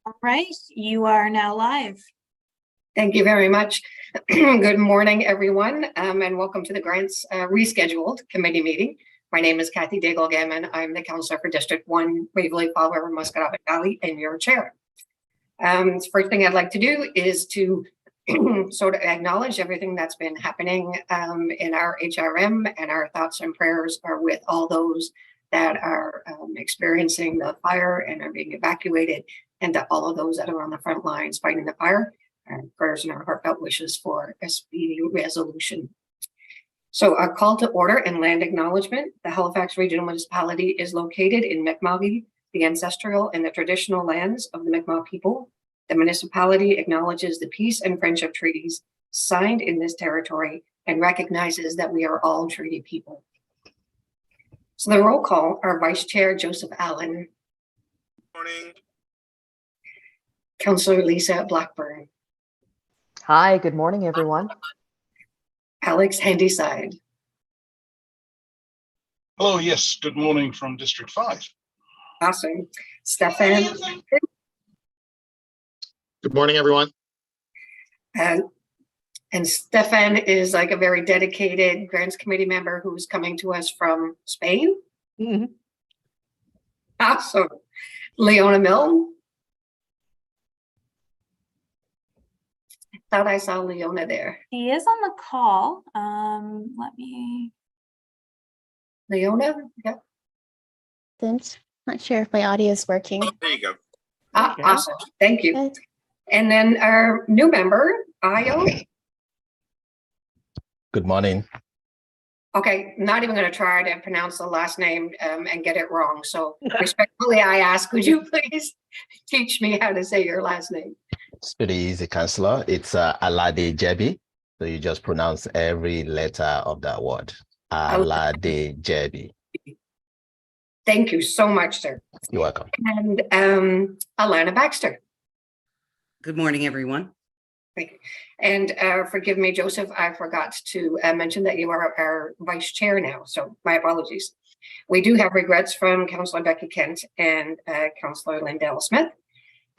All right, you are now live. Thank you very much. Good morning, everyone, and welcome to the Grants rescheduled committee meeting. My name is Kathy Daigle-Gammon. I'm the counselor for District 1, Waverly, Fall River, Muscatatuck Valley, and your chair. The first thing I'd like to do is to sort of acknowledge everything that's been happening in our HRM, and our thoughts and prayers are with all those that are experiencing the fire and are being evacuated, and to all of those that are on the front lines fighting the fire. Our prayers and our heartfelt wishes for a speedy resolution. So a call to order and land acknowledgement. The Halifax Regional Municipality is located in Mi'kmaq, the ancestral and the traditional lands of the Mi'kmaq people. The municipality acknowledges the peace and friendship treaties signed in this territory and recognizes that we are all treaty people. So the roll call, our Vice Chair, Joseph Allen. Morning. Councillor Lisa Blackburn. Hi, good morning, everyone. Alex Handyside. Hello, yes, good morning from District 5. Awesome. Stefan. Good morning, everyone. And Stefan is like a very dedicated grants committee member who's coming to us from Spain. Mm-hmm. Awesome. Leona Milne. Thought I saw Leona there. He is on the call. Let me. Leona? Yeah. Not sure if my audio is working. There you go. Awesome. Thank you. Good. And then our new member, Ayo. Good morning. Okay, not even going to try to pronounce the last name and get it wrong. So respectfully, I ask, could you please teach me how to say your last name? It's pretty easy, Councillor. It's Alade Jebi. So you just pronounce every letter of that word. Alade Jebi. Thank you so much, sir. You're welcome. And Alana Baxter. Good morning, everyone. Thank you. And forgive me, Joseph, I forgot to mention that you are our vice chair now, so my apologies. We do have regrets from Councillor Becky Kent and Councillor Lindell Smith.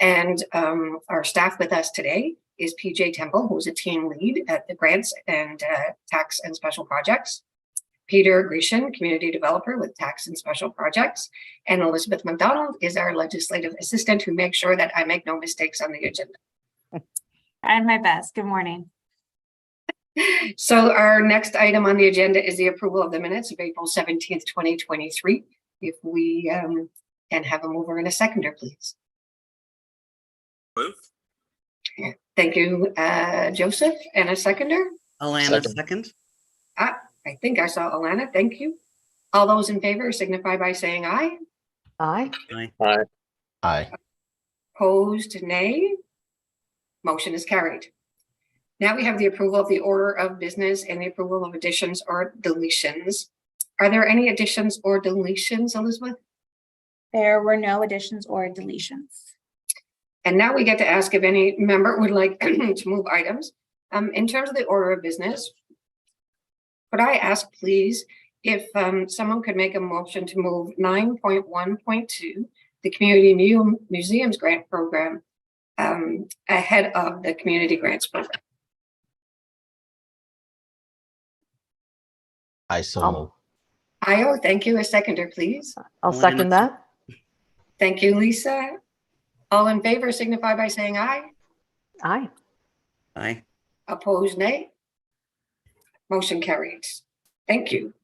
And our staff with us today is PJ Temple, who's a team lead at the Grants and Tax and Special Projects. Peter Grecian, community developer with Tax and Special Projects. And Elizabeth McDonald is our legislative assistant who makes sure that I make no mistakes on the agenda. And my best. Good morning. So our next item on the agenda is the approval of the minutes of April 17th, 2023. If we can have a mover and a seconder, please. Move. Thank you, Joseph. And a seconder? Alana, second. I think I saw Alana. Thank you. All those in favor signify by saying aye. Aye. Aye. Aye. Opposed, nay. Motion is carried. Now we have the approval of the order of business and the approval of additions or deletions. Are there any additions or deletions, Elizabeth? There were no additions or deletions. And now we get to ask if any member would like to move items. In terms of the order of business, could I ask, please, if someone could make a motion to move 9.1.2, the Community Museums Grant Program, ahead of the Community Grants Program? I so move. Ayo, thank you. A seconder, please. I'll second that. Thank you, Lisa. All in favor signify by saying aye. Aye. Aye. Opposed, nay. Motion carried. Thank you.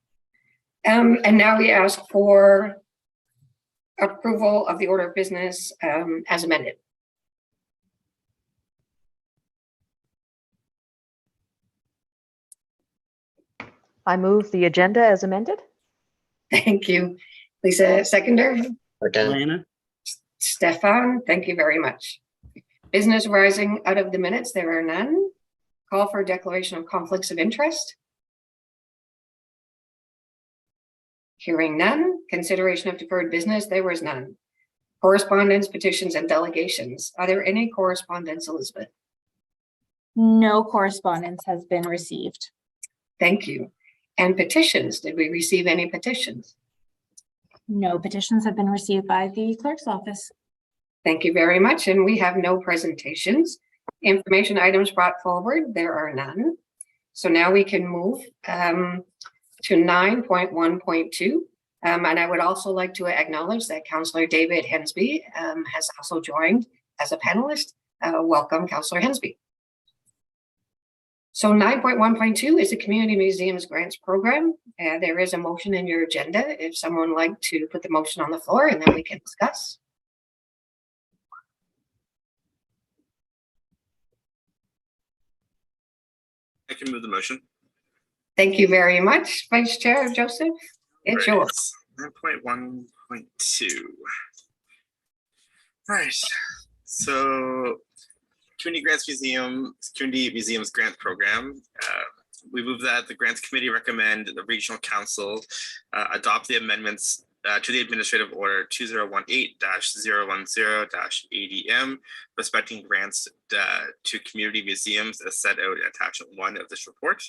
And now we ask for approval of the order of business as amended. I move the agenda as amended. Thank you. Lisa, seconder. Alana. Stefan, thank you very much. Business arising out of the minutes, there are none. Call for a declaration of conflicts of interest. Hearing none. Consideration of deferred business, there was none. Correspondence, petitions, and delegations. Are there any correspondence, Elizabeth? No correspondence has been received. Thank you. And petitions, did we receive any petitions? No petitions have been received by the clerk's office. Thank you very much. And we have no presentations. Information items brought forward, there are none. So now we can move to 9.1.2. And I would also like to acknowledge that Councillor David Hensby has also joined as a panelist. Welcome, Councillor Hensby. So 9.1.2 is the Community Museums Grants Program. There is a motion in your agenda. If someone would like to put the motion on the floor, and then we can discuss. I can move the motion. Thank you very much, Vice Chair Joseph. It's yours. 9.1.2. All right. So Community Museums Grant Program. We move that the Grants Committee recommend the Regional Council adopt the amendments to the Administrative Order 2018-010-ADM respecting grants to community museums as set out in Attachment 1 of this report.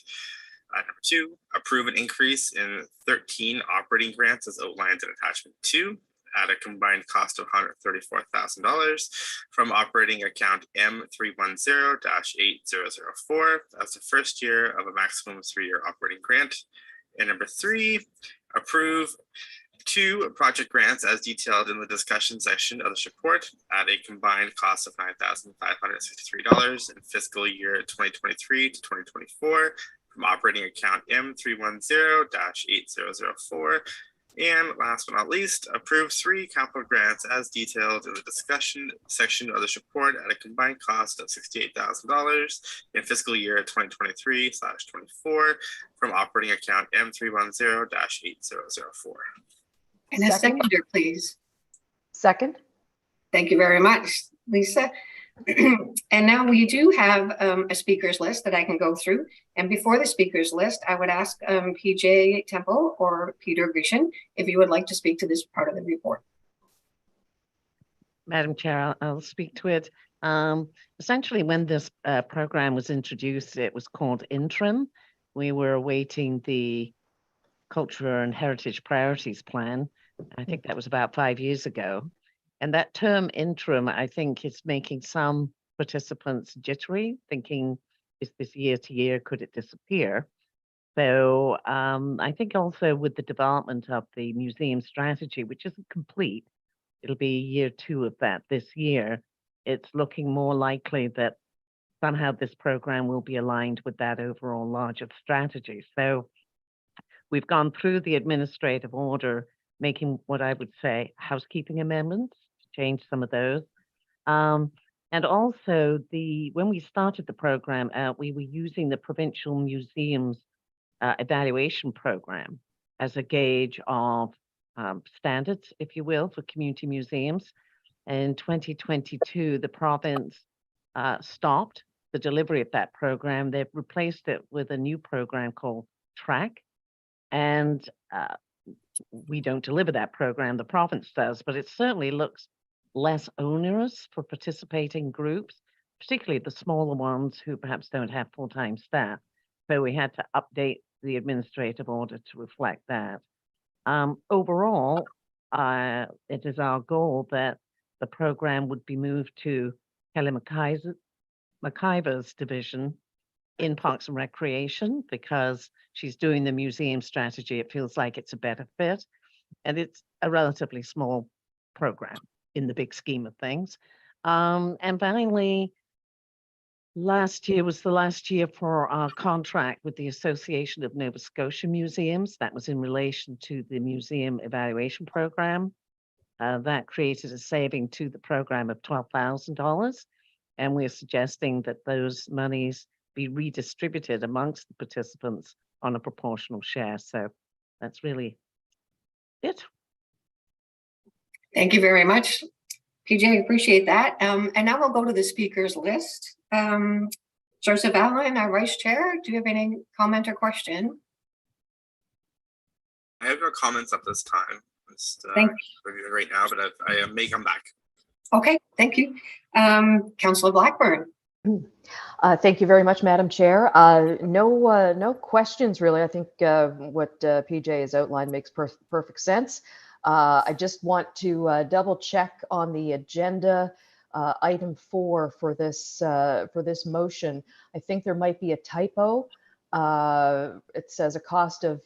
Number 2, approve an increase in 13 operating grants as outlined in Attachment 2 at a combined cost of $134,000 from operating account M310-8004 as the first year of a maximum 3-year operating grant. And number 3, approve 2 project grants as detailed in the discussion section of this report at a combined cost of $9,563 in fiscal year 2023 to 2024 from operating account M310-8004. And last but not least, approve 3 capital grants as detailed in the discussion section of this report at a combined cost of $68,000 in fiscal year 2023/24 from operating account M310-8004. And a seconder, please. Second. Thank you very much, Lisa. And now we do have a speakers list that I can go through. And before the speakers list, I would ask PJ Temple or Peter Grecian if you would like to speak to this part of the report. Madam Chair, I'll speak to it. Essentially, when this program was introduced, it was called Interim. We were awaiting the Culture and Heritage Priorities Plan. I think that was about 5 years ago. And that term interim, I think, is making some participants jittery, thinking, is this year to year, could it disappear? So I think also with the development of the museum strategy, which isn't complete, it'll be year 2 of that this year, it's looking more likely that somehow this program will be aligned with that overall larger strategy. So we've gone through the administrative order, making what I would say housekeeping amendments, change some of those. And also when we started the program out, we were using the Provincial Museums Evaluation Program as a gauge of standards, if you will, for community museums. In 2022, the province stopped the delivery of that program. They've replaced it with a new program called TRACK. And we don't deliver that program, the province does, but it certainly looks less onerous for participating groups, particularly the smaller ones who perhaps don't have full-time staff. So we had to update the administrative order to reflect that. Overall, it is our goal that the program would be moved to Kelly McIver's division in Parks and Recreation because she's doing the museum strategy. It feels like it's a better fit, and it's a relatively small program in the big scheme of things. And finally, last year was the last year for our contract with the Association of Nova Scotia Museums. That was in relation to the museum evaluation program. That created a saving to the program of $12,000. And we're suggesting that those monies be redistributed amongst the participants on a proportional share. So that's really it. Thank you very much, PJ. Appreciate that. And now we'll go to the speakers list. Joseph Allen, our Vice Chair, do you have any comment or question? I have no comments at this time. Just Thank right now, but I may come back. Okay, thank you. Councillor Blackburn. Thank you very much, Madam Chair. No questions really. I think what PJ has outlined makes perfect sense. I just want to double check on the agenda, item 4 for this motion. I think there might be a typo. It says a cost of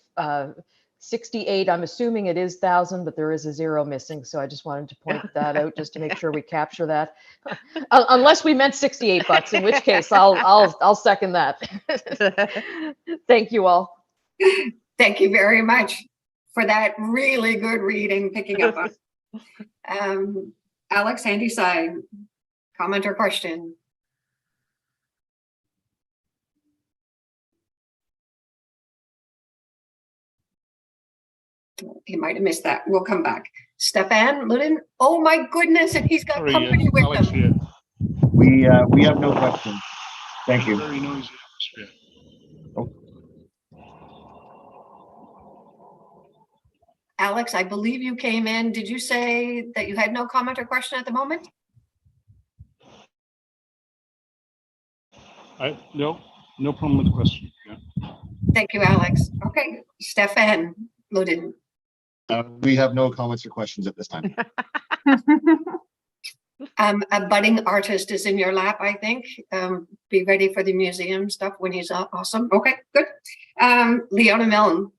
68. I'm assuming it is 1,000, but there is a 0 missing. So I just wanted to point that out just to make sure we capture that. Unless we meant 68 bucks, in which case I'll second that. Thank you all. Thank you very much for that really good reading, picking up on. Alex, handy side, comment or question? He might have missed that. We'll come back. Stefan Ludin. Oh my goodness, and he's got Sorry, company with Alex him. here. We have no questions. Thank you. Very noisy atmosphere. Alex, I believe you came in. Did you say that you had no comment or question at the moment? No problem with the question. Yeah. Thank you, Alex. Okay, Stefan Ludin. We have no comments or questions at this time. A budding artist is in your lap, I think. Be ready for the museum stuff when he's awesome. Okay, good. Leona Milne.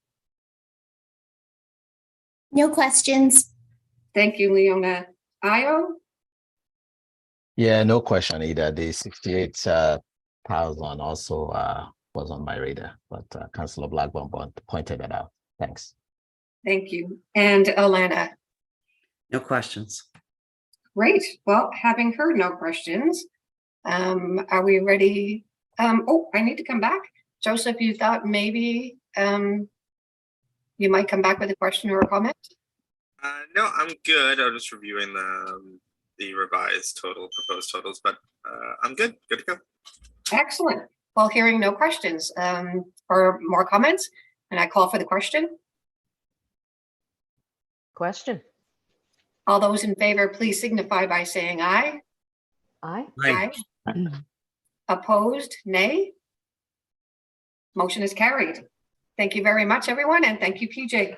No questions. Thank you, Leona. Io? Yeah, no question either. The 68,000 also was on my radar, but Councillor Blackburn pointed it out. Thanks. Thank you. And Alana? No questions. Great. Well, having heard no questions, are we ready? Oh, I need to come back. Joseph, you thought maybe you might come back with a question or a comment? No, I'm good. I was just reviewing the revised proposed totals, but I'm good. Good to go. Excellent. Well, hearing no questions or more comments, and I call for the question. Question. All those in favor, please signify by saying aye. Aye. Aye. Opposed, nay. Motion is carried. Thank you very much, everyone, and thank you, PJ.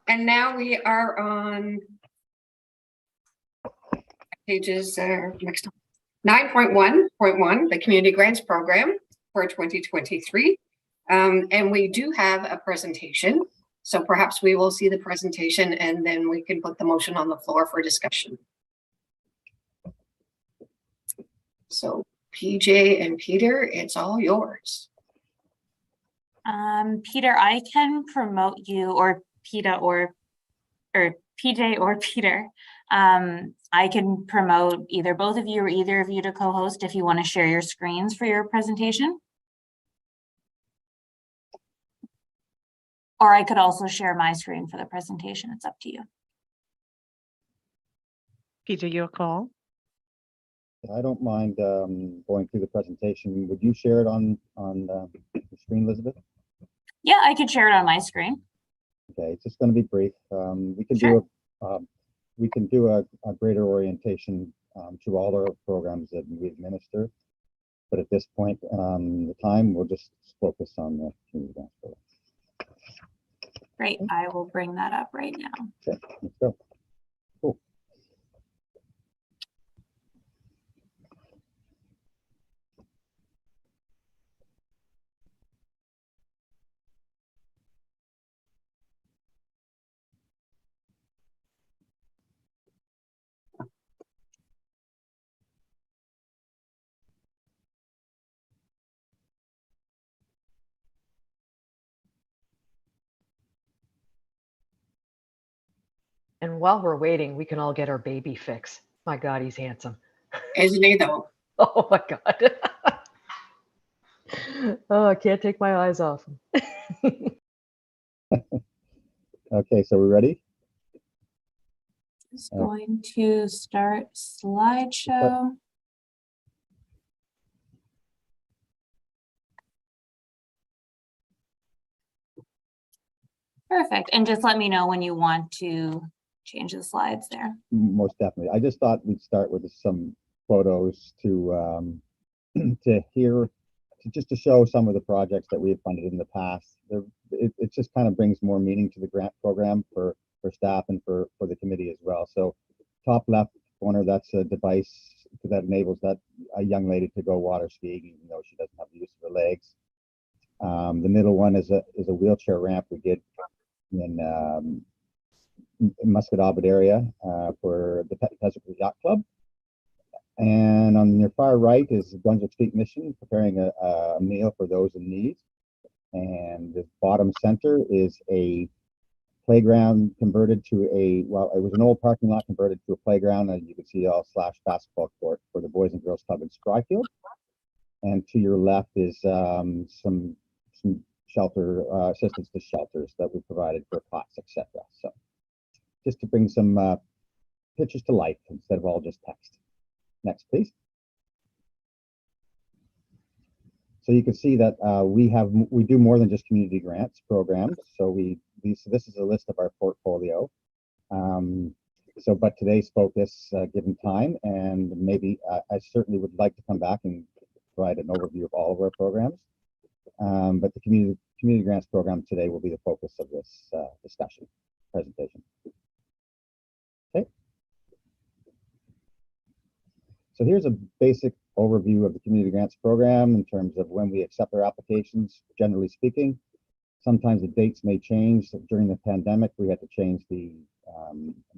And now we are on pages next 9.1.1, the Community Grants Program for 2023. And we do have a presentation. So perhaps we will see the presentation and then we can put the motion on the floor for discussion. So PJ and Peter, it's all yours. Peter, I can promote you, or PJ or Peter. I can promote either both of you or either of you to co-host if you want to share your screens for your presentation. Or I could also share my screen for the presentation. It's up to you. Peter, your call. I don't mind going through the presentation. Would you share it on the screen, Elizabeth? Yeah, I could share it on my screen. Okay, it's just going to be brief. We can do a greater orientation to all our programs that we administer, but at this point, the time we'll just focus on the community grants program. Great, I will bring that up right now. Okay, let's go. Cool. And while we're waiting, we can all get our baby fix. My God, he's handsome. Isn't he though? Oh my God. Oh, I can't take my eyes off him. Okay, so we're ready? Just going to start slideshow. Perfect. And just let me know when you want to change the slides there. Most definitely. I just thought we'd start with some photos to just to show some of the projects that we have funded in the past. It just kind of brings more meaning to the grant program for for staff and for the committee as well. So top left corner, that's a device that enables a young lady to go water skiing even though she doesn't have the use of her legs. The middle one is a wheelchair ramp we did in Muscat Abbot area for the Peasant Yacht Club. And on your far right is the Brunswick Street Mission preparing a meal for those in need. And the bottom center is a playground converted to it was an old parking lot converted to a playground, and you can see all / basketball court for the Boys and Girls Club in Spryfield. And to your left is some shelter assistance to shelters that we provided for cots, etc. So just to bring some pictures to life instead of all just text. Next, please. So you can see that we do more than just community grants programs. So this is a list of our portfolio. But today's focus, given time, and maybe I certainly would like to come back and provide an overview of all of our programs. But the community grants program today will be the focus of this presentation. Okay. So here's a basic overview of the community grants program in terms of when we accept our applications, generally speaking. Sometimes the dates may change. During the pandemic, we had to change the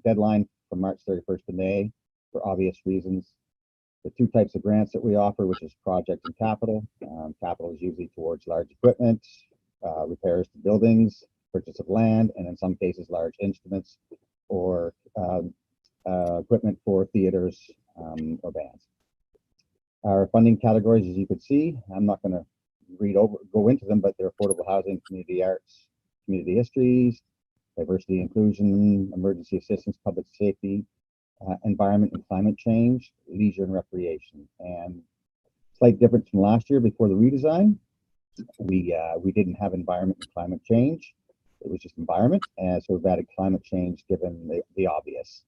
deadline from March 31st to May for obvious reasons. The two types of grants that we offer, which is project and capital. Capital is usually towards large equipment, repairs to buildings, purchase of land, and in some cases, large instruments or equipment for theaters or bands. Our funding categories, as you can see, I'm not going to go into them, but they're affordable housing, community arts, community histories, diversity inclusion, emergency assistance, public safety, environment and climate change, leisure and recreation. And slight difference from last year before the redesign, we didn't have environment and climate change. It was just environment, and so we've added climate change given the obvious.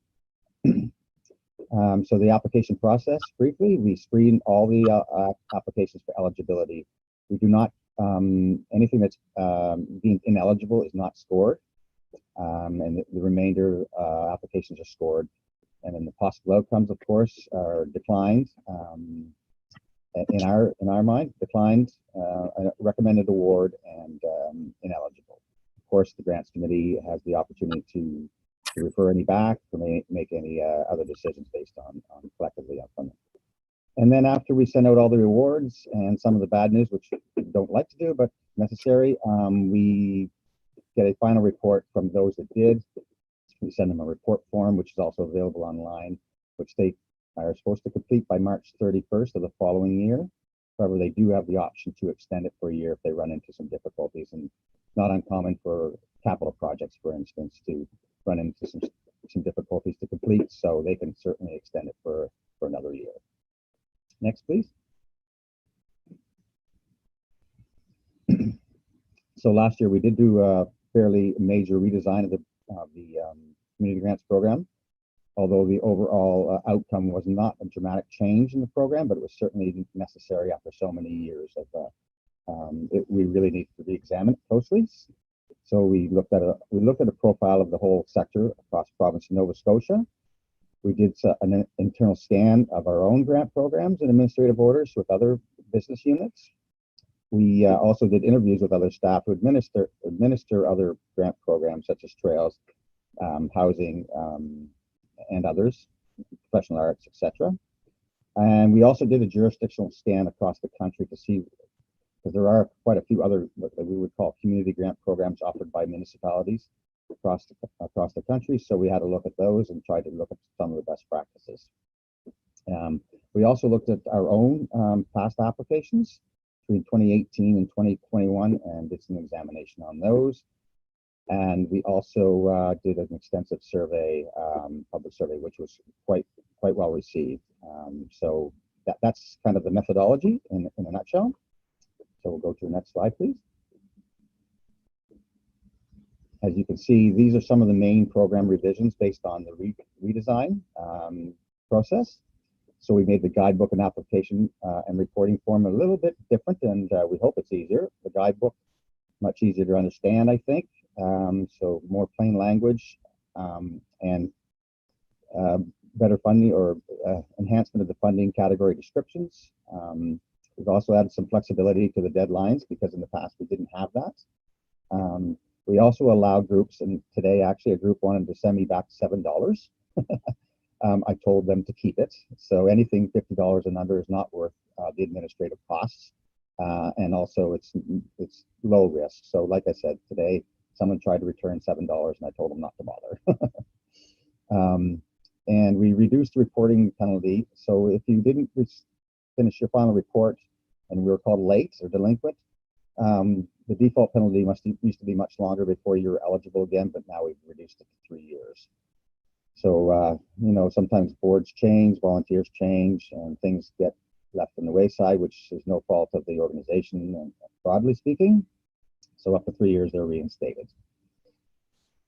So the application process, briefly, we screen all the applications for eligibility. We do not, anything that's deemed ineligible is not scored, and the remainder applications are scored. And then the possible outcomes, of course, are declined. In our mind, declined, recommended award, and ineligible. Of course, the grants committee has the opportunity to refer any back, to make any other decisions based on collectively on funding. And then after we send out all the rewards and some of the bad news, which we don't like to do, but necessary, we get a final report from those that did. We send them a report form, which is also available online, which they are supposed to complete by March 31st of the following year. However, they do have the option to extend it for a year if they run into some difficulties, and not uncommon for capital projects, for instance, to run into some difficulties to complete, so they can certainly extend it for another year. Next, please. So last year we did do a fairly major redesign of the community grants program, although the overall outcome was not a dramatic change in the program, but it was certainly necessary after so many years of we really need to re-examine it closely. So we looked at a profile of the whole sector across the province of Nova Scotia. We did an internal scan of our own grant programs and administrative orders with other business units. We also did interviews with other staff who administer other grant programs such as trails, housing, and others, professional arts, etc. And we also did a jurisdictional scan across the country to see, because there are quite a few other what we would call community grant programs offered by municipalities across the country. So we had a look at those and tried to look at some of the best practices. We also looked at our own past applications between 2018 and 2021 and did some examination on those. And we also did an extensive survey, public survey, which was quite well received. So that's kind of the methodology in a nutshell. So we'll go to the next slide, please. As you can see, these are some of the main program revisions based on the redesign process. So we made the guidebook and application and reporting form a little bit different, and we hope it's easier. The guidebook, much easier to understand, I think. So more plain language, and better funding or enhancement of the funding category descriptions. We've also added some flexibility to the deadlines because in the past we didn't have that. We also allow groups, and today actually a group wanted to send me back $7. I told them to keep it. So anything $50 and under is not worth the administrative costs. And also it's low risk. So like I said, today someone tried to return $7 and I told them not to bother. And we reduced the reporting penalty. So if you didn't finish your final report and we were called late or delinquent, the default penalty used to be much longer before you were eligible again, but now we've reduced it to 3 years. So, you know, sometimes boards change, volunteers change, and things get left on the wayside, which is no fault of the organization, broadly speaking. So up to 3 years, they're reinstated.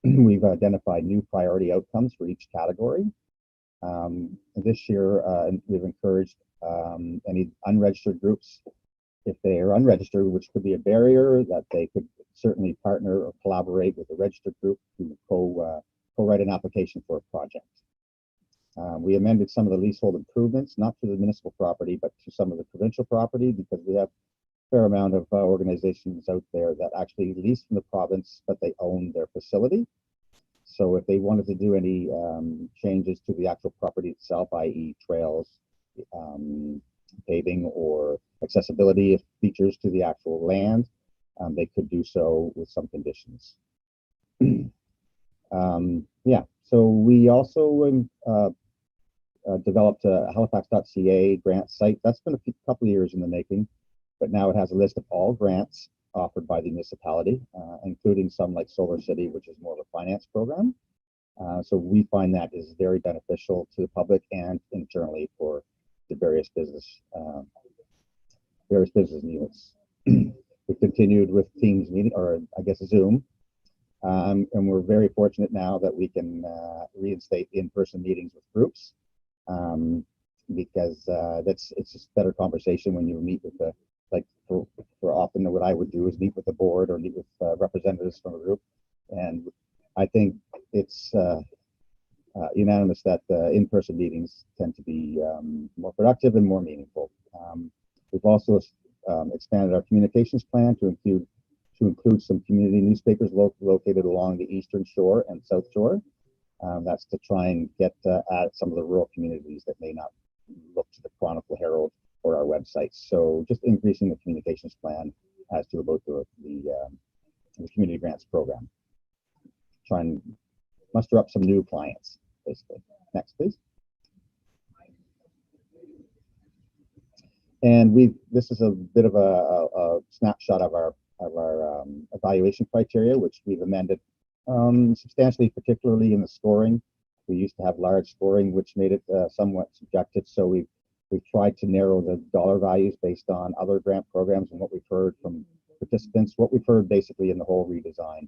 We've identified new priority outcomes for each category. This year, we've encouraged any unregistered groups, if they are unregistered, which could be a barrier, that they could certainly partner or collaborate with a registered group to co-write an application for a project. We amended some of the leasehold improvements, not to the municipal property, but to some of the provincial property, because we have a fair amount of organizations out there that actually lease from the province, but they own their facility. So if they wanted to do any changes to the actual property itself, i.e. trails, paving, or accessibility features to the actual land, they could do so with some conditions. Yeah, so we also developed a Halifax.ca grant site. That's been a couple of years in the making, but now it has a list of all grants offered by the municipality, including some like Solar City, which is more of a finance program. So we find that is very beneficial to the public and internally for the various business units. We continued with Teams meeting, or I guess Zoom, and we're very fortunate now that we can reinstate in-person meetings with groups, because it's just better conversation when you meet with the, like for often what I would do is meet with the board or meet with representatives from a group, and I think it's unanimous that in-person meetings tend to be more productive and more meaningful. We've also expanded our communications plan to include some community newspapers located along the Eastern Shore and South Shore. That's to try and get at some of the rural communities that may not look to the Chronicle Herald or our website. So just increasing the communications plan as to about the community grants program. Try and muster up some new clients, basically. Next, please. And this is a bit of a snapshot of our evaluation criteria, which we've amended substantially, particularly in the scoring. We used to have large scoring, which made it somewhat subjective. So we've tried to narrow the dollar values based on other grant programs and what we've heard from participants, what we've heard basically in the whole redesign.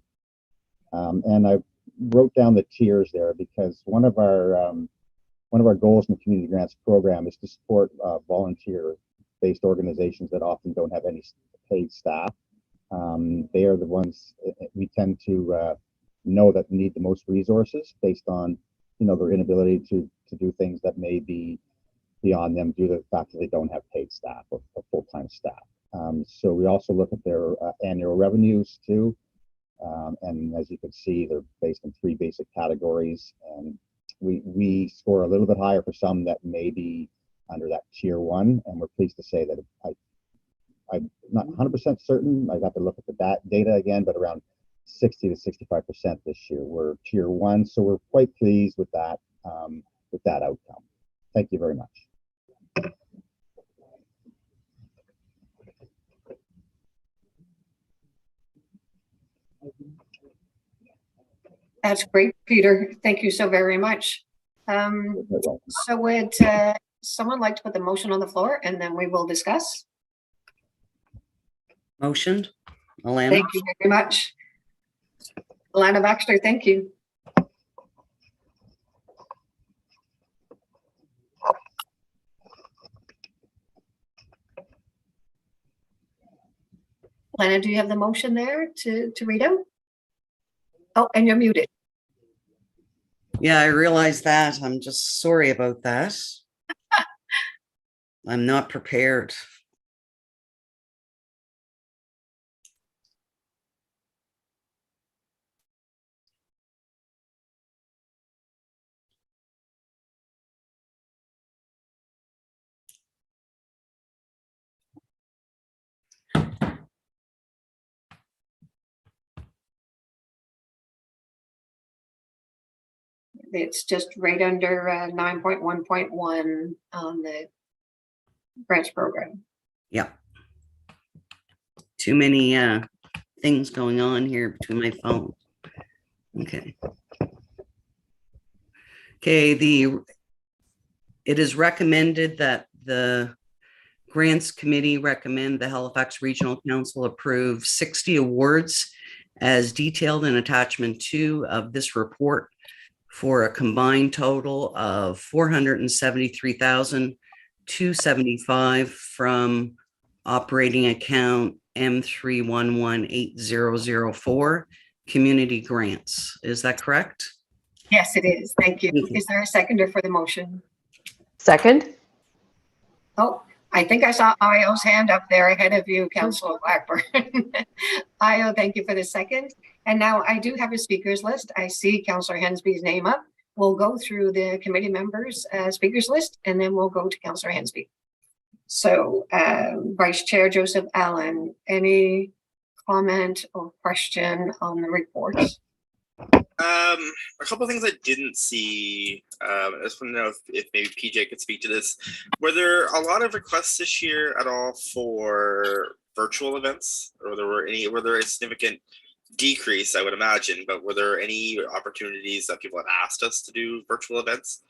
And I wrote down the tiers there because one of our goals in the community grants program is to support volunteer-based organizations that often don't have any paid staff. They are the ones we tend to know that need the most resources based on, you know, their inability to do things that may be beyond them due to the fact that they don't have paid staff or full-time staff. So we also look at their annual revenues too. And as you can see, they're based on 3 basic categories, and we score a little bit higher for some that may be under that tier 1, and we're pleased to say that I'm not 100% certain. I'd have to look at the data again, but around 60 to 65% this year we're tier 1, so we're quite pleased with that outcome. Thank you very much. That's great, Peter. Thank you so very much. So would someone like to put the motion on the floor and then we will discuss? Motioned. Alana. Thank you very much. Alana Baxter, thank you. Alana, do you have the motion there to read out? Oh, and you're muted. Yeah, I realize that. I'm just sorry about that. I'm not prepared. It's just right under 9.1.1 on the grants program. Yeah. Too many things going on here between my phone. Okay. Okay, it is recommended that the Grants Committee recommend the Halifax Regional Council approve 60 awards as detailed in attachment 2 of this report for a combined total of $473,275 from operating account M3118004 community grants. Is that correct? Yes, it is. Thank you. Okay. Is there a seconder for the motion? Second? Oh, I think I saw Io's hand up there ahead of you, Councillor Blackburn. Io, thank you for the second. And now I do have a speakers list. I see Councillor Hensby's name up. We'll go through the committee members' speakers list, and then we'll go to Councillor Hensby. So Vice Chair Joseph Allen, any comment or question on the reports? A couple of things I didn't see. I just want to know if maybe PJ could speak to this. Were there a lot of requests this year at all for virtual events, or were there a significant decrease? I would imagine, but were there any opportunities that people had asked us to do virtual events?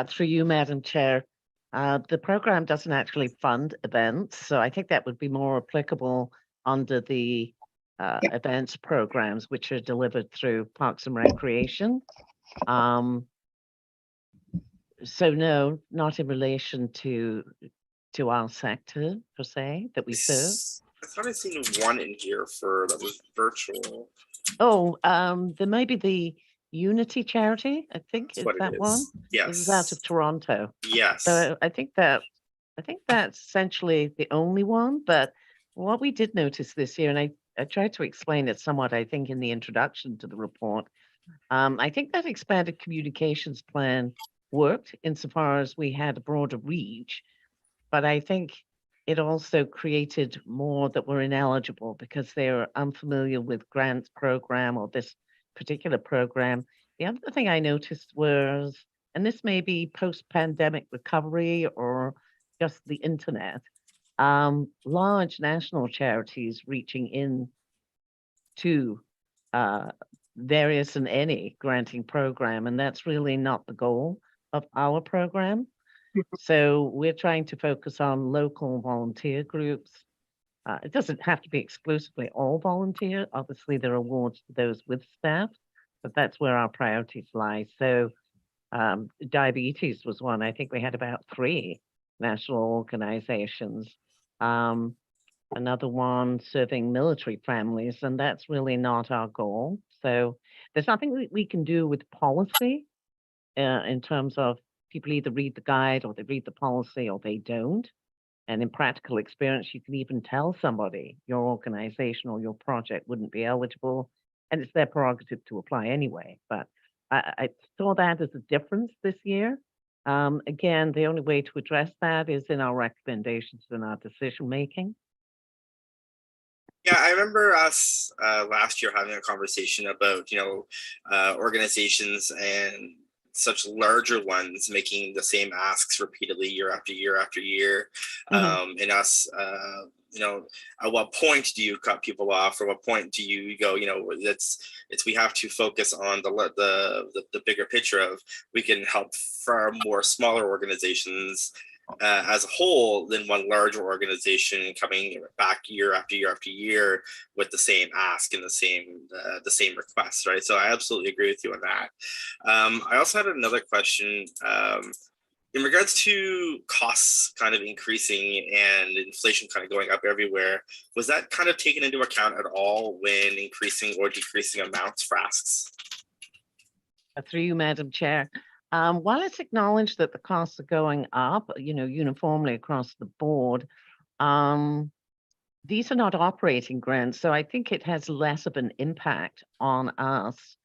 Through you, Madam Chair, the program doesn't actually fund events, so I think that would be more applicable under the events programs, which are delivered through Parks and Recreation. So no, not in relation to our sector per se that we serve. I thought I'd seen one in here that was virtual. Oh, there may be the Unity charity, I think. That's what that it is. one? Yes. This is out of Toronto. Yes. So I think that's essentially the only one. But what we did notice this year, and I tried to explain it somewhat, I think, in the introduction to the report. I think that expanded communications plan worked insofar as we had a broader reach, but I think it also created more that were ineligible because they were unfamiliar with grants program or this particular program. The other thing I noticed was, and this may be post-pandemic recovery or just the internet, large national charities reaching in to various and any granting program, and that's really not the goal of our program. So we're trying to focus on local volunteer groups. It doesn't have to be exclusively all volunteer. Obviously, there are awards for those with staff, but that's where our priorities lie. So diabetes was one. I think we had about 3 national organizations. Another one serving military families, and that's really not our goal. So there's nothing that we can do with policy in terms of people either read the guide or they read the policy or they don't. And in practical experience, you can even tell somebody your organization or your project wouldn't be eligible, and it's their prerogative to apply anyway. But I saw that as a difference this year. Again, the only way to address that is in our recommendations and our decision making. Yeah, I remember us last year having a conversation about, organizations and such larger ones making the same asks repeatedly year after year after year. And us, at what point do you cut people off, or what point do you go, we have to focus on the bigger picture of we can help far more smaller organizations as a whole than one larger organization coming back year after year after year with the same ask and the same request, right? So I absolutely agree with you on that. I also had another question in regards to costs kind of increasing and inflation kind of going up everywhere. Was that kind of taken into account at all when increasing or decreasing amounts for asks? Through you, Madam Chair. While it's acknowledged that the costs are going up, uniformly across the board, these are not operating grants, so I think it has less of an impact on us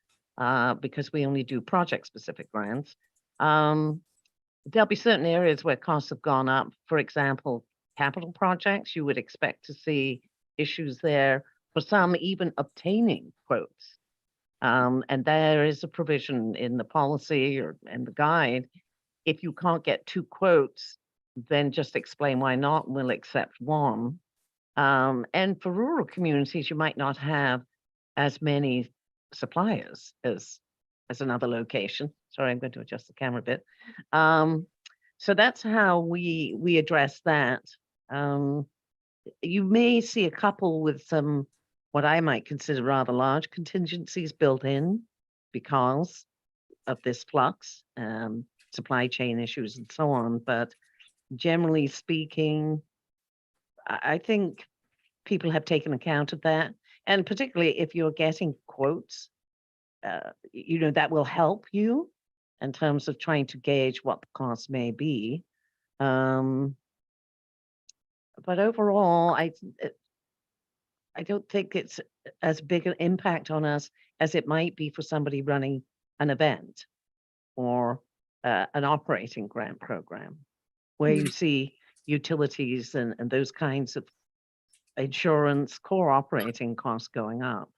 because we only do project-specific grants. There'll be certain areas where costs have gone up. For example, capital projects, you would expect to see issues there, for some even obtaining quotes. And there is a provision in the policy and the guide. If you can't get 2 quotes, then just explain why not, and we'll accept 1. And for rural communities, you might not have as many suppliers as another location. Sorry, I'm going to adjust the camera a bit. So that's how we address that. You may see a couple with some, what I might consider rather large contingencies built in because of this flux, supply chain issues and so on. But generally speaking, I think people have taken account of that. And particularly if you're getting quotes, that will help you in terms of trying to gauge what the cost may be. But overall, I don't think it's as big an impact on us as it might be for somebody running an event or an operating grant program, where you see utilities and those kinds of insurance, core operating costs going up.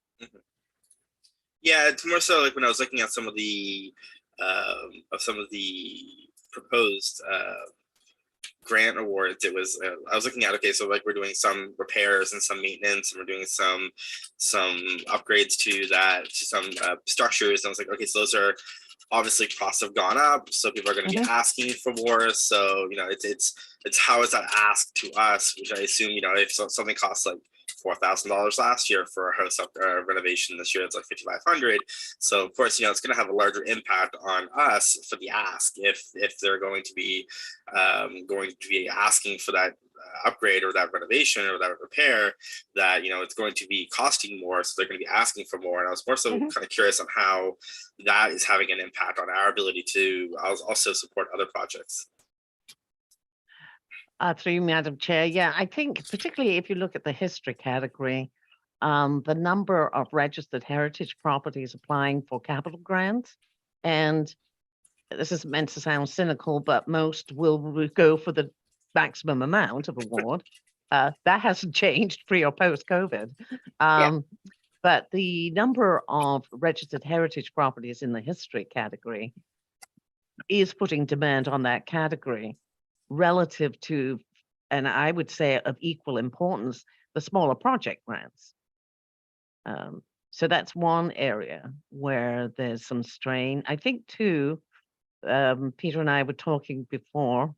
Yeah, it's more so like when I was looking at some of the proposed grant awards, it was I was looking at, okay, so like we're doing some repairs and some maintenance, and we're doing some upgrades to some structures, and I was like, okay, so those are obviously costs have gone up, so people are going to be asking for more. So it's how is that asked to us, which I assume, if something costs like $4,000 last year for a house renovation, this year it's like $5,500. So of course, it's going to have a larger impact on us for the ask if they're going to be asking for that upgrade or that renovation or that repair, that it's going to be costing more, so they're going to be asking for more. And I was more so kind of curious on how that is having an impact on our ability to also support other projects. Through you, Madam Chair. Yeah, I think particularly if you look at the history category, the number of registered heritage properties applying for capital grants, and this is meant to sound cynical, but most will go for the maximum amount of award. That hasn't changed pre or post COVID. But the number of registered heritage properties in the history category is putting demand on that category relative to, and I would say of equal importance, the smaller project grants. So that's one area where there's some strain. I think too, Peter and I were talking before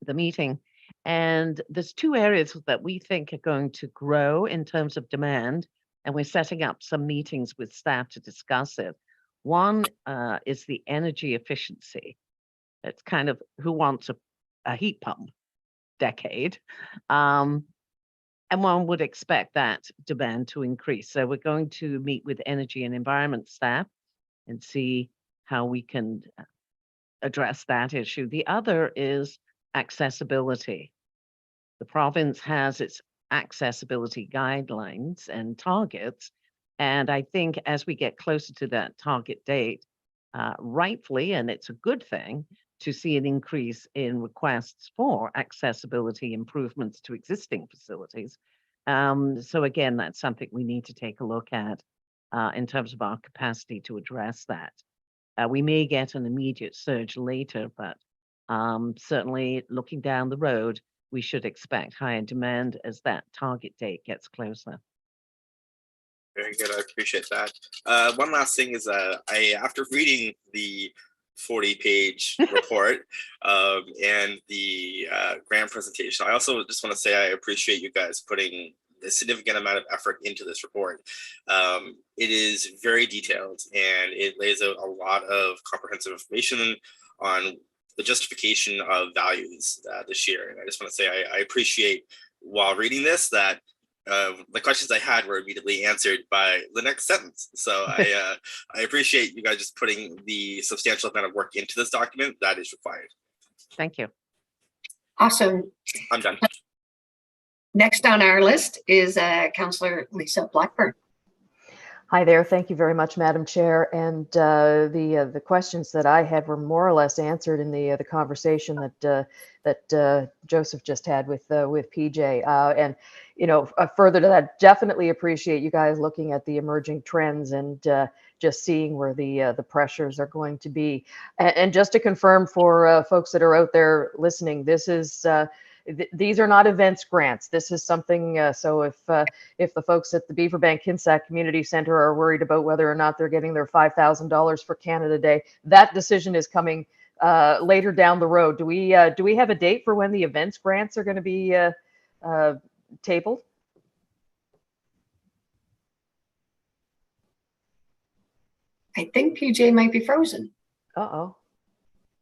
the meeting, and there's 2 areas that we think are going to grow in terms of demand, and we're setting up some meetings with staff to discuss it. One is the energy efficiency. It's kind of who wants a heat pump decade. And one would expect that demand to increase. So we're going to meet with energy and environment staff and see how we can address that issue. The other is accessibility. The province has its accessibility guidelines and targets. And I think as we get closer to that target date, rightfully, and it's a good thing, to see an increase in requests for accessibility improvements to existing facilities. So again, that's something we need to take a look at in terms of our capacity to address that. We may get an immediate surge later, but certainly looking down the road, we should expect higher demand as that target date gets closer. Very good. I appreciate that. One last thing is after reading the 40-page report and the grant presentation, I also just want to say I appreciate you guys putting a significant amount of effort into this report. It is very detailed, and it lays out a lot of comprehensive information on the justification of values this year. And I just want to say I appreciate while reading this that the questions I had were immediately answered by the next sentence. So I appreciate you guys just putting the substantial amount of work into this document that is required. Thank you. Awesome. I'm done. Next on our list is Councillor Lisa Blackburn. Hi there. Thank you very much, Madam Chair. And the questions that I had were more or less answered in the conversation that Joseph just had with PJ. And further to that, definitely appreciate you guys looking at the emerging trends and just seeing where the pressures are going to be. And just to confirm for folks that are out there listening, this is. These are not events grants. This is something, so if the folks at the Beaverbank Kinsack Community Center are worried about whether or not they're getting their $5,000 for Canada Day, that decision is coming later down the road. Do we have a date for when the events grants are going to be tabled? I think PJ might be frozen. Uh-oh.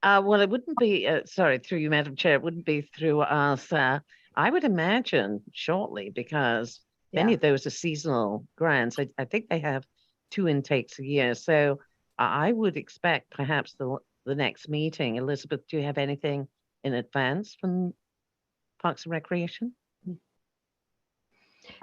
Well, it wouldn't be, sorry, through you, Madam Chair, it wouldn't be through us. I would imagine shortly, because many of those are seasonal grants. I think they have 2 intakes a year. So I would expect perhaps the next meeting. Elizabeth, do you have anything in advance from Parks and Recreation?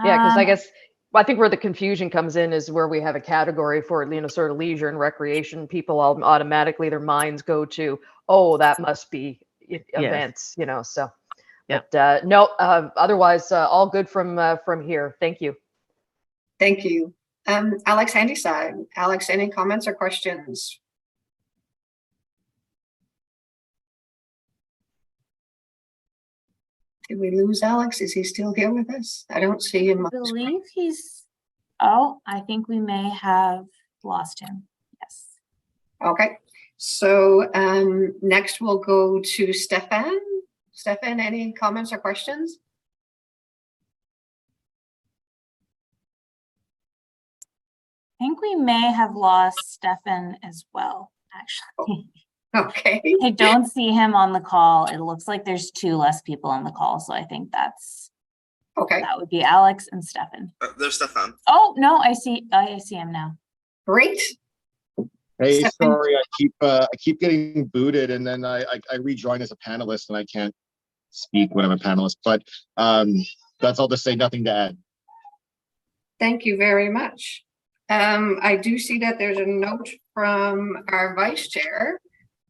Yeah, because I think where the confusion comes in is where we have a category for, sort of leisure and recreation. People all automatically, their minds go to, oh, that must be events, so. Yeah. But no, otherwise, all good from here. Thank you. Thank you. Alex Handyside. Alex, any comments or questions? Did we lose Alex? Is he still here with us? I don't see him. I believe I think we may have lost him. Yes. Okay. So next we'll go to Stefan. Stefan, any comments or questions? I think we may have lost Stefan as well, actually. Okay. I don't see him on the call. It looks like there's 2 less people on the call. So I think that's okay. That would be Alex and Stefan. There's Stefan. Oh, no, I see him now. Great. Hey, Stefan. sorry, I keep getting booted, and then I rejoin as a panelist, and I can't speak when I'm a panelist. But that's all to say, nothing to add. Thank you very much. I do see that there's a note from our vice chair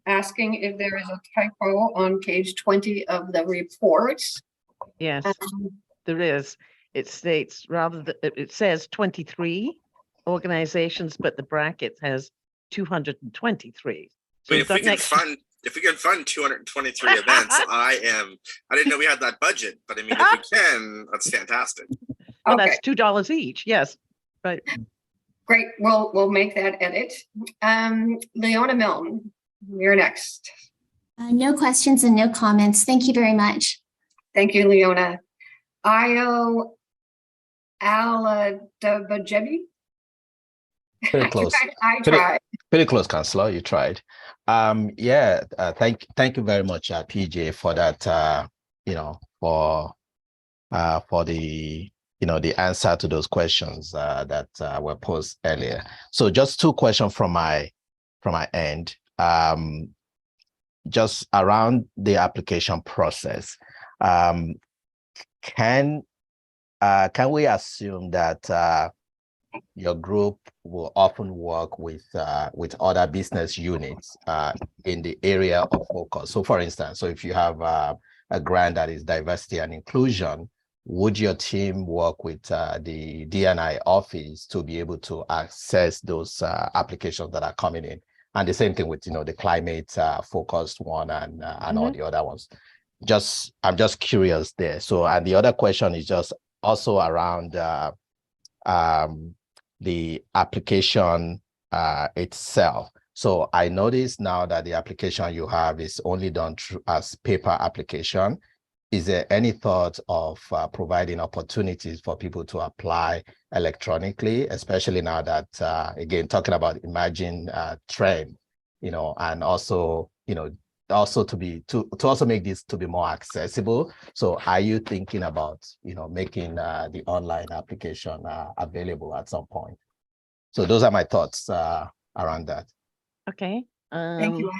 asking if there is a typo on page 20 of the report. Yes, there is. It states it says 23 organizations, but the bracket has 223. So Wait, if we can fund 223 events, I didn't know we had that budget, but I mean, if we can, that's fantastic. Well, Okay. that's $2 each. Yes, right. Great. We'll make that edit. Leona Milne, you're next. No questions and no comments. Thank you very much. Thank you, Leona. Io Aladabajebi. Pretty close. I tried. Pretty close, Councillor. You tried. Thank you very much, PJ, for that. For the answer to those questions that were posed earlier. So just 2 questions from my end. Just around the application process. Can we assume that your group will often work with other business units in the area of focus? So for instance, if you have a grant that is diversity and inclusion, would your team work with the D&I office to be able to access those applications that are coming in? And the same thing with the climate focused one and all the other ones. I'm just curious there. So, and the other question is just also around the application itself. So I noticed now that the application you have is only done as paper application. Is there any thought of providing opportunities for people to apply electronically, especially now that, again, talking about emerging trend, and also, also to also make this to be more accessible. So are you thinking about, making the online application available at some point? So those are my thoughts around that. Okay. Thank you.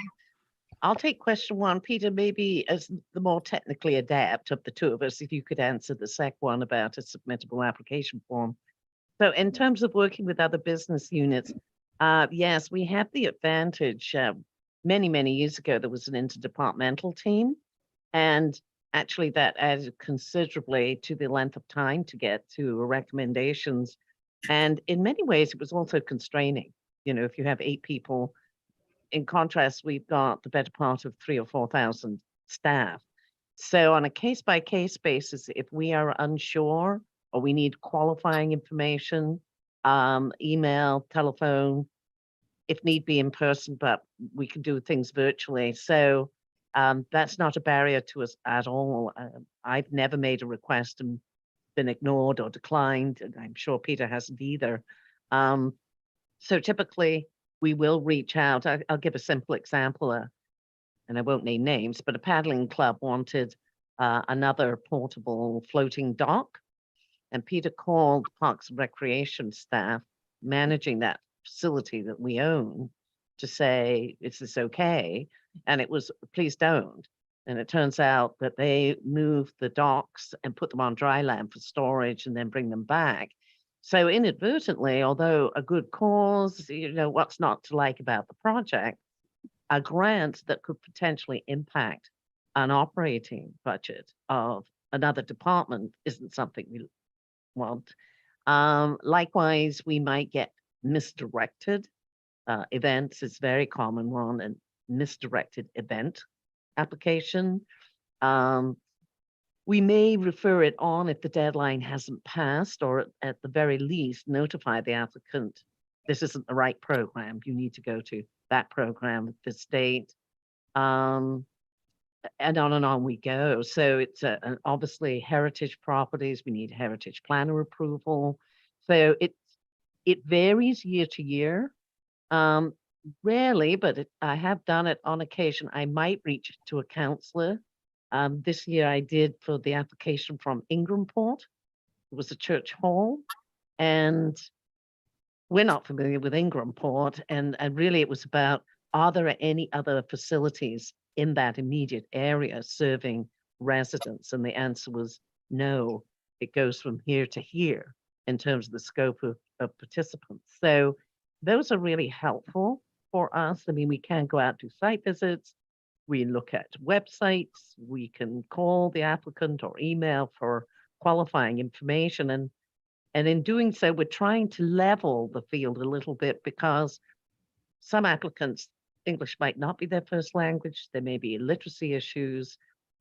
I'll take question one. Peter, maybe as the more technically adept of the two of us, if you could answer the second one about a submittable application form. So in terms of working with other business units, yes, we have the advantage. Many, many years ago, there was an interdepartmental team, and actually that added considerably to the length of time to get to recommendations. And in many ways, it was also constraining. If you have 8 people, in contrast, we've got the better part of 3,000 or 4,000 staff. So on a case-by-case basis, if we are unsure or we need qualifying information, email, telephone, if need be in person, but we can do things virtually. So that's not a barrier to us at all. I've never made a request and been ignored or declined, and I'm sure Peter hasn't either. So typically, we will reach out. I'll give a simple example, and I won't name names, but a paddling club wanted another portable floating dock, and Peter called Parks and Recreation staff managing that facility that we own to say, is this okay? And it was, please don't. And it turns out that they moved the docks and put them on dry land for storage and then bring them back. So inadvertently, although a good cause, what's not to like about the project, a grant that could potentially impact an operating budget of another department isn't something we want. Likewise, we might get misdirected. Events is a very common one, and misdirected event application. We may refer it on if the deadline hasn't passed, or at the very least notify the applicant, this isn't the right program. You need to go to that program at this date. And on we go. So it's obviously heritage properties. We need heritage planner approval. So it varies year to year. Rarely, but I have done it on occasion. I might reach to a councillor. This year I did for the application from Ingramport. It was a church hall, and we're not familiar with Ingramport. And really it was about, are there any other facilities in that immediate area serving residents? And the answer was no. It goes from here to here in terms of the scope of participants. So those are really helpful for us. I mean, we can go out to site visits. We look at websites. We can call the applicant or email for qualifying information. And in doing so, we're trying to level the field a little bit, because some applicants, English might not be their first language. There may be literacy issues.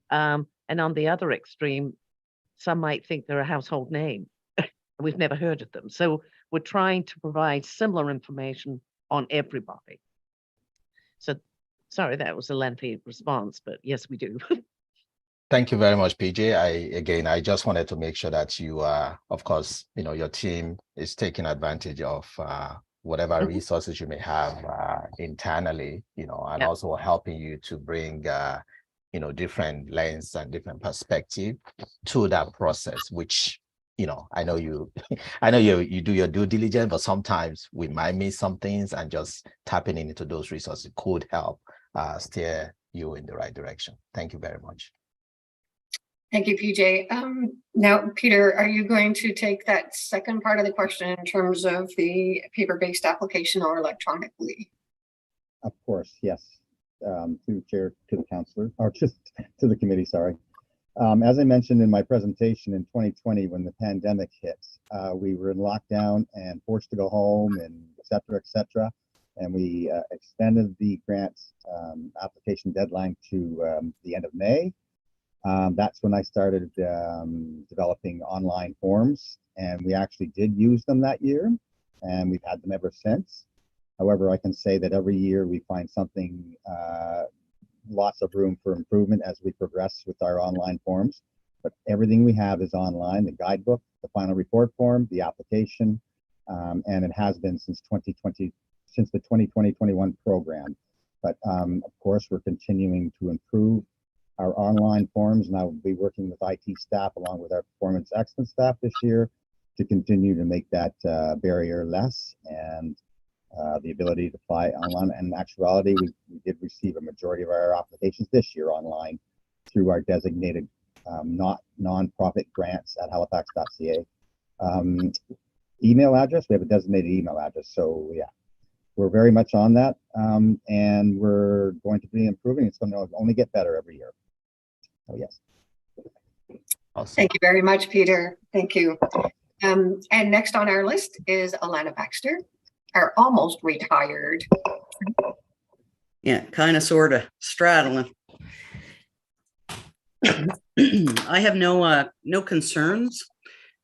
And on the other extreme, some might think they're a household name. We've never heard of them. So we're trying to provide similar information on everybody. So sorry, that was a lengthy response, but yes, we do. Thank you very much, PJ. I just wanted to make sure that you, of course, your team is taking advantage of whatever resources you may have internally, and also helping you to bring, different lens and different perspective to that process, which, I know you do your due diligence, but sometimes we might miss some things, and just tapping into those resources could help steer you in the right direction. Thank you very much. Thank you, PJ. Now, Peter, are you going to take that second part of the question in terms of the paper-based application or electronically? Of course, yes. To the counselor, or just to the committee, sorry. As I mentioned in my presentation in 2020, when the pandemic hit, we were in lockdown and forced to go home, and et cetera, and we extended the grant application deadline to the end of May. That's when I started developing online forms, and we actually did use them that year, and we've had them ever since. However, I can say that every year we find something, lots of room for improvement as we progress with our online forms. But everything we have is online: the guidebook, the final report form, the application, and it has been since 2020, since the 2020-21 program. But of course, we're continuing to improve our online forms, and I will be working with IT staff along with our performance excellence staff this year to continue to make that barrier less, and the ability to apply online. And in actuality, we did receive a majority of our applications this year online through our designated non-profit grants at halifax.ca email address. We have a designated email address. So yeah, we're very much on that, and we're going to be improving. It's going to only get better every year. Oh yes. Awesome. Thank you very much, Peter. Thank you. And next on our list is Alana Baxter, our almost retired. Yeah, kind of, sort of straddling. I have no concerns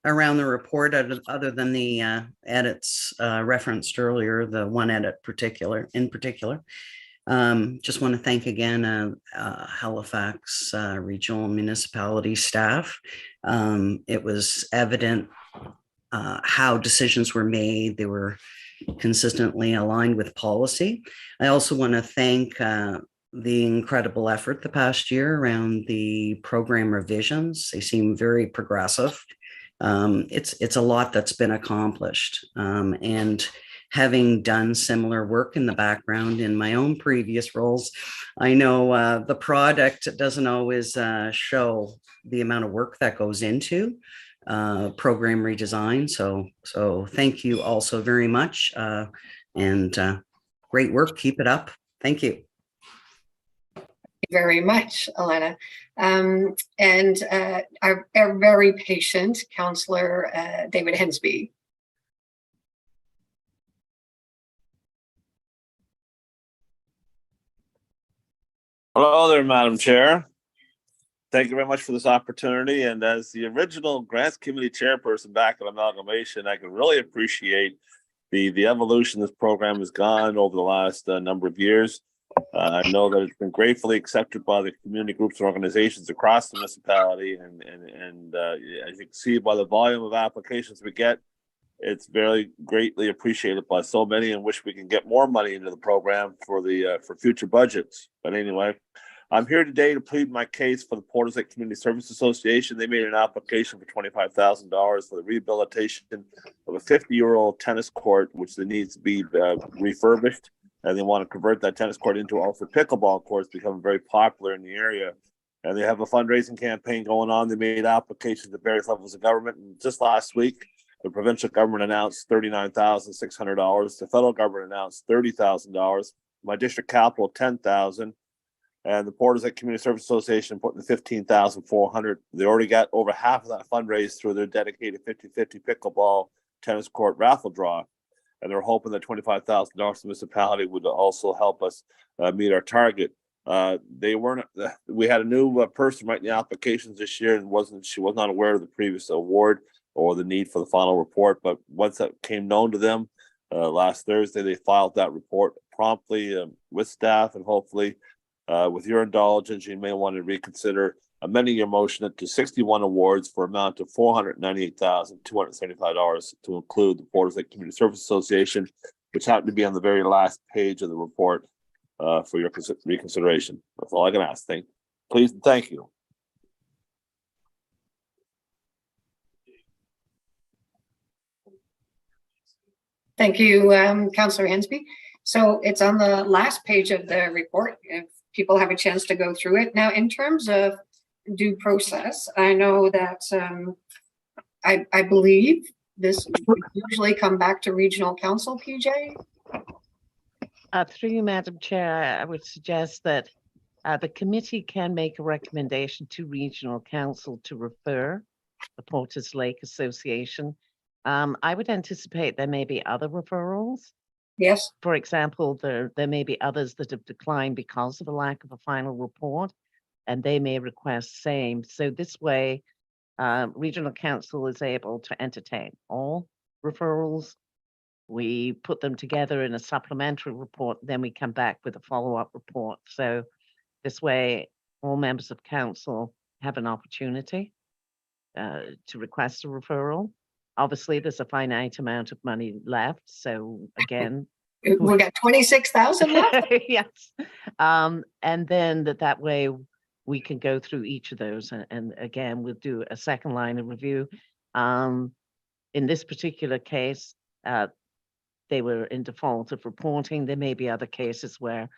around the report other than the edits referenced earlier, the one edit in particular. Just want to thank again Halifax Regional Municipality staff. It was evident how decisions were made. They were consistently aligned with policy. I also want to thank the incredible effort the past year around the program revisions. They seem very progressive. It's a lot that's been accomplished, and having done similar work in the background in my own previous roles, I know the product doesn't always show the amount of work that goes into program redesign. So thank you also very much, and great work. Keep it up. Thank you. Very much, Alana. And our very patient Councillor David Hensby. Hello there, Madam Chair. Thank you very much for this opportunity. And as the original Grants Committee Chairperson back at Amalgamation, I can really appreciate the evolution this program has gone over the last number of years. I know that it's been gratefully accepted by the community groups and organizations across the municipality, and as you can see by the volume of applications we get, it's very greatly appreciated by so many, and wish we can get more money into the program for future budgets. But anyway, I'm here today to plead my case for the Porters Lake Community Service Association. They made an application for $25,000 for the rehabilitation of a 50-year-old tennis court, which needs to be refurbished. And they want to convert that tennis court into also pickleball courts, becoming very popular in the area. And they have a fundraising campaign going on. They made applications at various levels of government. And just last week, the provincial government announced $39,600. The federal government announced $30,000. My district capital, $10,000. And the Porters Lake Community Service Association put in $15,400. They already got over half of that fundraised through their dedicated 50-50 pickleball tennis court raffle draw. And they're hoping that $25,000 to the municipality would also help us meet our target. We had a new person writing the applications this year, and she was not aware of the previous award or the need for the final report. But once that came known to them last Thursday, they filed that report promptly with staff, and hopefully with your indulgence, you may want to reconsider amending your motion to 61 awards for an amount of $498,275 to include the Porters Lake Community Service Association, which happened to be on the very last page of the report for your reconsideration. That's all I can ask. Please and thank you. Thank you, Councillor Hensby. So it's on the last page of the report, if people have a chance to go through it. Now, in terms of due process, I know that I believe this would usually come back to Regional Council, PJ. Through you, Madam Chair, I would suggest that the committee can make a recommendation to Regional Council to refer the Porters Lake Association. I would anticipate there may be other referrals. Yes. For example, there may be others that have declined because of a lack of a final report, and they may request same. So this way, Regional Council is able to entertain all referrals. We put them together in a supplementary report, then we come back with a follow-up report. So this way, all members of council have an opportunity to request a referral. Obviously, there's a finite amount of money left. So again, We got 26,000 left? Yes. And then that way we can go through each of those. And again, we'll do a second line of review. In this particular case, they were in default of reporting. There may be other cases where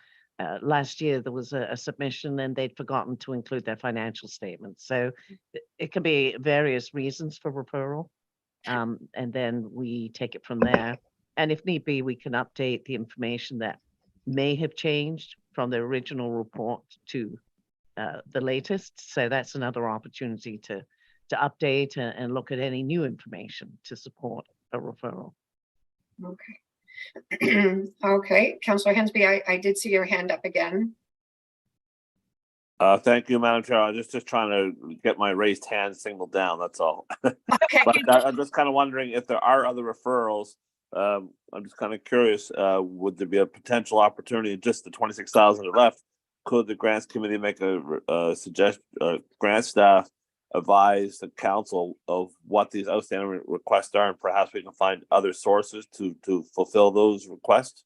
last year there was a submission and they'd forgotten to include their financial statements. So it can be various reasons for referral. And then we take it from there. And if need be, we can update the information that may have changed from the original report to the latest. So that's another opportunity to update and look at any new information to support a referral. Okay. Okay, Councillor Hensby, I did see your hand up again. Thank you, Madam Chair. I'm just trying to get my raised hand signal down. That's all. Okay. But I'm just kind of wondering if there are other referrals. I'm just kind of curious. Would there be a potential opportunity? Just the 26,000 left. Could the grants committee make a suggestion? Grant staff advise the council of what these outstanding requests are, and perhaps we can find other sources to fulfill those requests,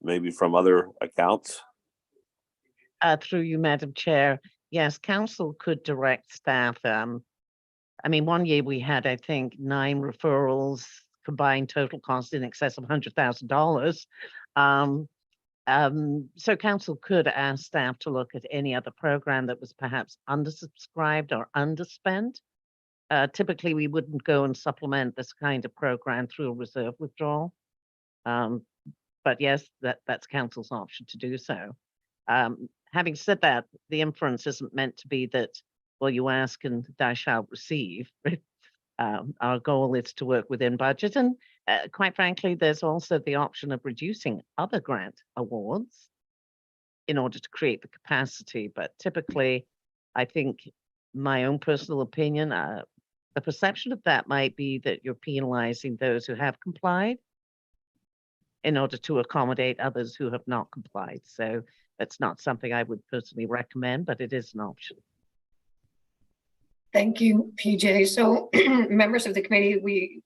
maybe from other accounts. Through you, Madam Chair, yes, council could direct staff. I mean, one year we had, I think, 9 referrals, combined total cost in excess of $100,000. So council could ask staff to look at any other program that was perhaps undersubscribed or underspent. Typically, we wouldn't go and supplement this kind of program through a reserve withdrawal. But yes, that's council's option to do so. Having said that, the inference isn't meant to be that, well, you ask and thou shalt receive. Our goal is to work within budget. And quite frankly, there's also the option of reducing other grant awards in order to create the capacity. But typically, I think my own personal opinion, the perception of that might be that you're penalizing those who have complied in order to accommodate others who have not complied. So that's not something I would personally recommend, but it is an option. Thank you, PJ. So members of the committee,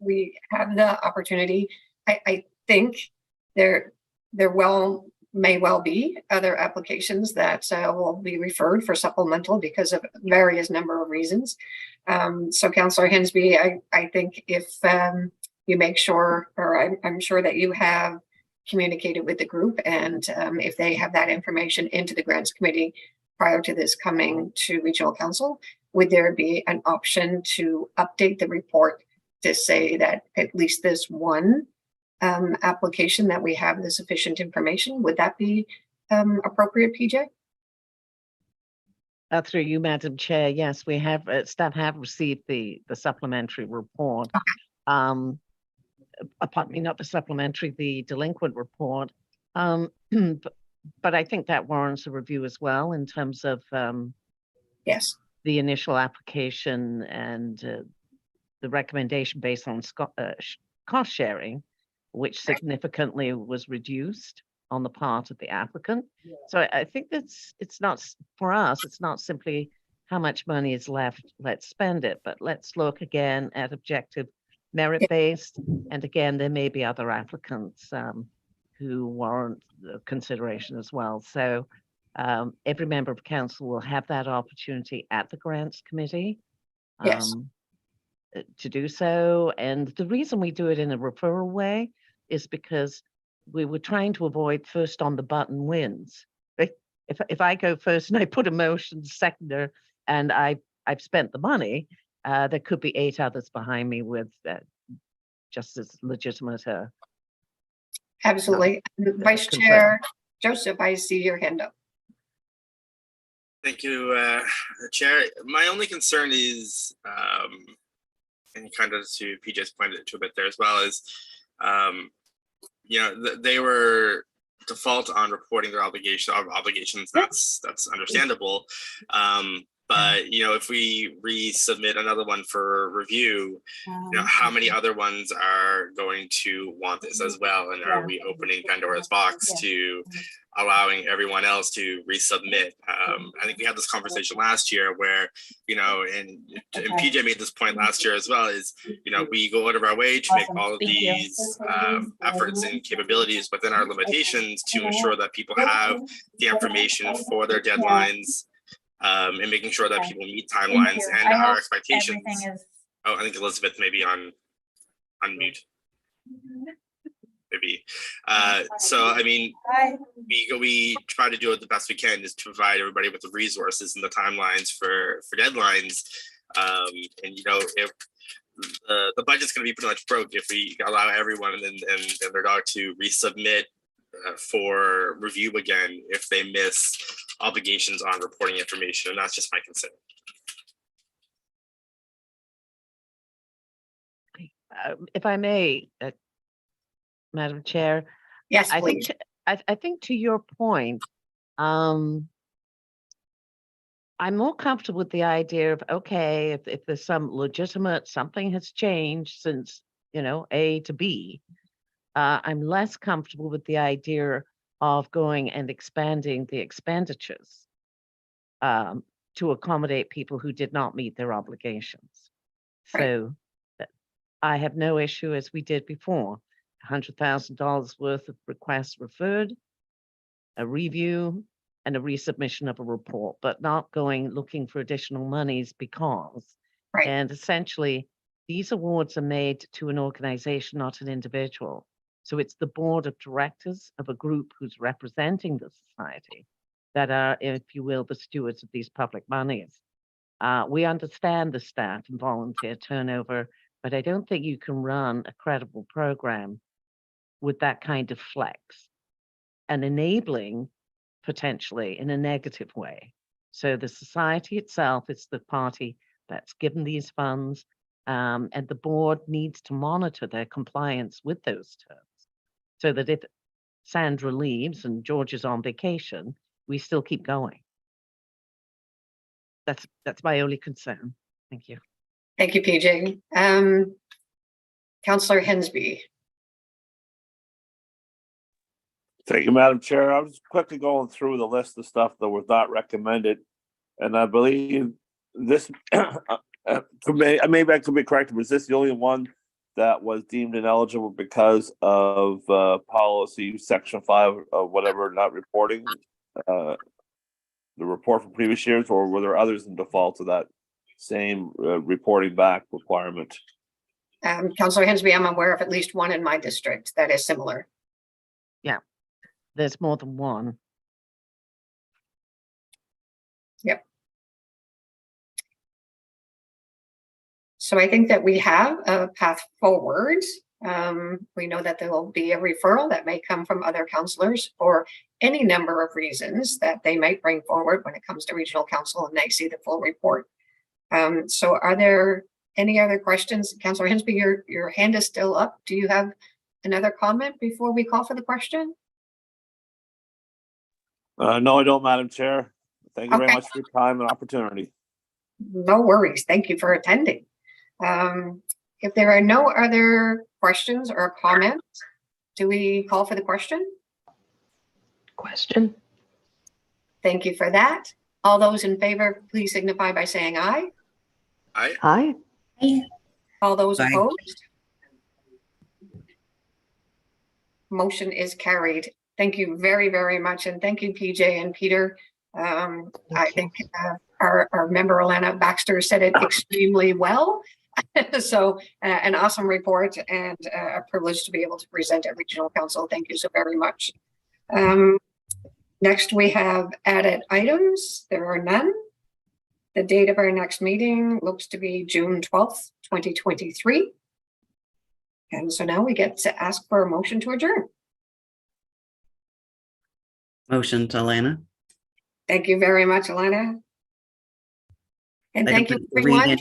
we have the opportunity. I think there may well be other applications that will be referred for supplemental because of various number of reasons. So Councillor Hensby, I think if you make sure, or I'm sure that you have communicated with the group, and if they have that information into the grants committee prior to this coming to regional council, would there be an option to update the report to say that at least this one application that we have the sufficient information? Would that be appropriate, PJ? Through you, Madam Chair, yes, we have, staff have received the supplementary report. Okay. Pardon me, not the supplementary, the delinquent report. But I think that warrants a review as well in terms of yes, the initial application and the recommendation based on cost sharing, which significantly was reduced on the part of the applicant. Yeah. So I think it's not, for us, it's not simply how much money is left, let's spend it, but let's look again at objective merit-based. And again, there may be other applicants who warrant consideration as well. So every member of council will have that opportunity at the grants committee to do so. And the reason we do it in a referral way is because we were trying to avoid first on the button wins. If I go first and I put a motion seconder and I've spent the money, there could be 8 others behind me with just as legitimate. Absolutely. Vice Chair Joseph, I see your hand up. Thank you, Chair. My only concern is, and kind of to PJ's pointed to a bit there as well, is, you know, they were default on reporting their obligations. That's understandable. But, you know, if we resubmit another one for review, you know, how many other ones are going to want this as well? And are we opening Pandora's box to allowing everyone else to resubmit? I think we had this conversation last year where, you know, and PJ made this point last year as well, is, you know, we go out of our way to make all of these efforts and capabilities within our limitations to ensure that people have the information for their deadlines, and making sure that people meet timelines and our expectations. Oh, I think Elizabeth may be on mute. Maybe. So, I mean, we try to do it the best we can, is to provide everybody with the resources and the timelines for deadlines. And, you know, if the budget's going to be pretty much broke if we allow everyone and their dog to resubmit for review again if they miss obligations on reporting information. And that's just my concern. If I may, Madam Chair. Yes, I please. think I think to your point, I'm more comfortable with the idea of, okay, if there's some legitimate, something has changed since, you know, A to B. I'm less comfortable with the idea of going and expanding the expenditures to accommodate people who did not meet their obligations. Right. So I have no issue, as we did before, $100,000 worth of requests referred, a review, and a resubmission of a report, but not going looking for additional monies because. Right. And essentially, these awards are made to an organization, not an individual. So it's the board of directors of a group who's representing the society that are, if you will, the stewards of these public monies. We understand the staff and volunteer turnover, but I don't think you can run a credible program with that kind of flex and enabling potentially in a negative way. So the society itself is the party that's given these funds, and the board needs to monitor their compliance with those terms so that if Sandra leaves and George is on vacation, we still keep going. That's my only concern. Thank you. Thank you, PJ. Councillor Hensby. Thank you, Madam Chair. I was quickly going through the list of stuff that was not recommended, and I believe this, maybe I could be corrected, but is this the only one that was deemed ineligible because of policy section 5 of whatever, not reporting, the report from previous years, or were there others in default to that same reporting back requirement? Councillor Hensby, I'm aware of at least one in my district that is similar. Yeah, there's more than one. Yep. So I think that we have a path forward. We know that there will be a referral that may come from other councillors for any number of reasons that they might bring forward when it comes to regional council and they see the full report. So are there any other questions? Councillor Hensby, your hand is still up. Do you have another comment before we call for the question? No, I don't, Madam Chair. Thank you very Okay. much for your time and opportunity. No worries. Thank you for attending. If there are no other questions or comments, do we call for the question? Question. Thank you for that. All those in favor, please signify by saying aye. Aye. Aye. All those Aye. opposed? Motion is carried. Thank you very, very much. And thank you, PJ and Peter. I think our member Alana Baxter said it extremely well. So an awesome report and a privilege to be able to present at Regional Council. Thank you so very much. Next, we have added items. There are none. The date of our next meeting looks to be June 12th, 2023. And so now we get to ask for a motion to adjourn. Motion to Alana. Thank you very much, Alana. And I thank don't you, have to read everyone.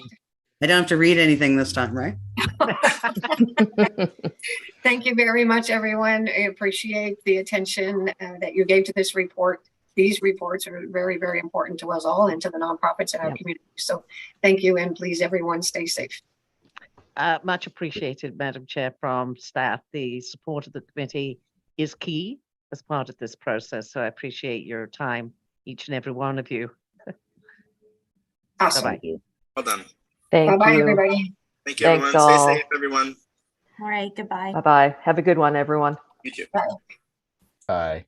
I don't have to read anything this time, right? Thank you very much, everyone. I appreciate the attention that you gave to this report. these reports are very, very important to us all and to the nonprofits in our Yeah. community. So thank you, and please, everyone, stay safe. Much appreciated, Madam Chair, from staff. The support of the committee is key as part of this process. So I appreciate your time, each and every one of you. Awesome. Bye-bye. Thank you. Well done. Thank Bye-bye, you. everybody. Thank you, Thanks everyone. Stay all. safe, everyone. All right, goodbye. Bye-bye. Have a good one, everyone. You too. Bye. Bye.